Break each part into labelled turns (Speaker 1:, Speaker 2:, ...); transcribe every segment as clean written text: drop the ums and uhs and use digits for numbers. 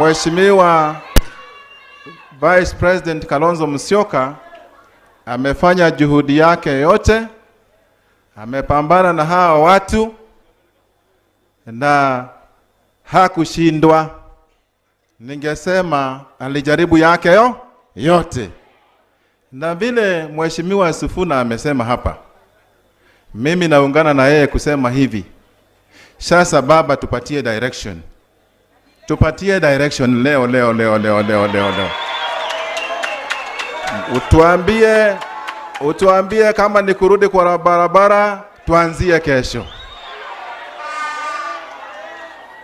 Speaker 1: Mheshimiwa Vice President Kalonzo Musyoka amefanya juhudi yake yote, amepambana na hawa watu na hakushindwa. Ningesema alijaribu yake yote. Na vile Mheshimiwa Sifuna amesema hapa, mimi naungana na yeye kusema hivi. Sasa baba, tupatie direction. Tupatie direction leo. Utuambie kama ni kurudi kwa barabara, tuanzie kesho.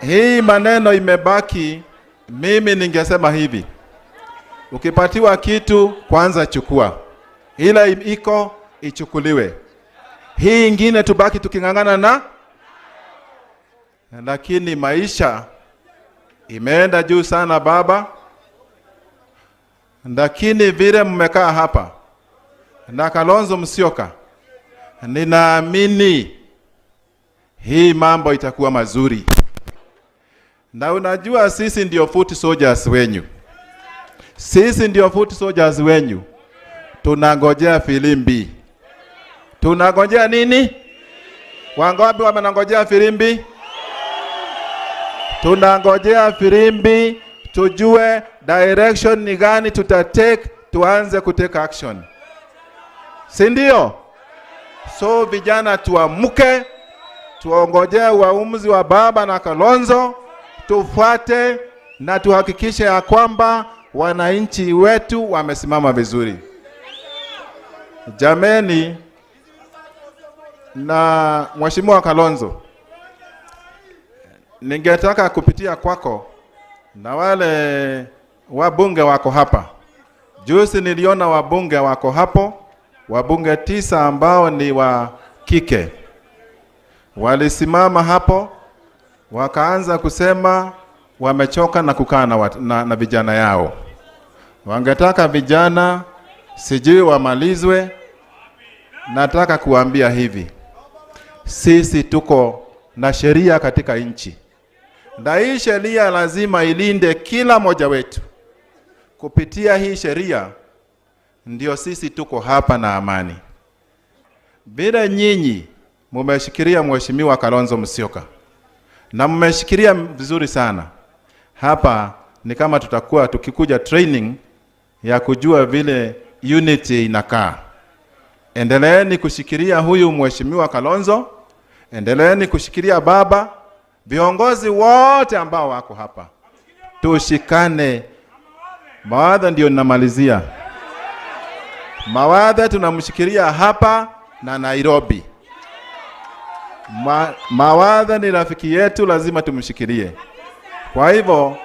Speaker 1: Hii maneno imebaki. Mimi ningesema hivi. Ukipatiwa kitu, kwanza chukua. Ila iko ichukuliwe. Hii ingine tubaki tukingangana na. Lakini maisha imeenda juu sana baba. Lakini vile mmekaa hapa na Kalonzo Musyoka, ninaamini hii mambo itakuwa mazuri. Na unajua sisi ndio foot soldiers wenyu. Sisi ndio foot soldiers wenyu. Tunangojea filimbi. Tunangojea nini? Wangapi wamenangojea filimbi? Tunangojea filimbi tujue direction ni gani tutatake, tuanze kutake action. Si ndio? So vijana tuamuke, tuongojea uamuzi wa baba na Kalonzo, tufuate na tuhakikishe ya kwamba wananchi wetu wamesimama vizuri. Jameni, na Mheshimiwa Kalonzo, ningetaka kupitia kwako na wale wabunge wako hapa. Juzi niliona wabunge wako hapo, wabunge 9 ambao ni wa kike. Walisimama hapo, wakaanza kusema wamechoka na kukaa na vijana yao. Wangetaka vijana sijui wamalizwe. Nataka kuambia hivi. Sisi tuko na sheria katika nchi. Na hii sheria lazima ilinde kila moja wetu. Kupitia hii sheria ndio sisi tuko hapa na amani. Bila nyinyi mmeshikilia Mheshimiwa Kalonzo Musyoka, na mmeshikilia vizuri sana. Hapa ni kama tutakuwa tukikuja training ya kujua vile unity inakaa. Endeleeni kushikilia huyu Mheshimiwa Kalonzo, endeleeni kushikilia baba, viongozi wote ambao wako hapa. Tushikane. Mawadha ndio ninamalizia. Mawadha tunamshikilia hapa na Nairobi. Mawadha ni rafiki yetu, lazima tumshikilie. Kwa hivyo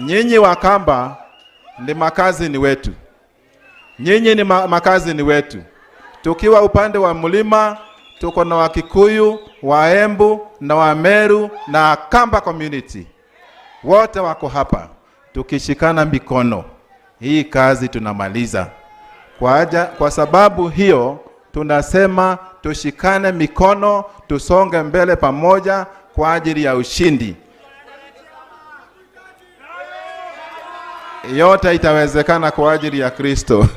Speaker 1: nyinyi Wakamba ni makazi ni wetu. Nyinyi ni makazi ni wetu. Tukiwa upande wa mlima, tuko na Wakikuyu, Waembu na Wameru na Kamba community. Wote wako hapa. Tukishikana mikono, hii kazi tunamaliza. Kwa sababu hiyo tunasema tushikane mikono, tusonge mbele pamoja kwa ajili ya ushindi. Yote itawezekana kwa ajili ya Kristo.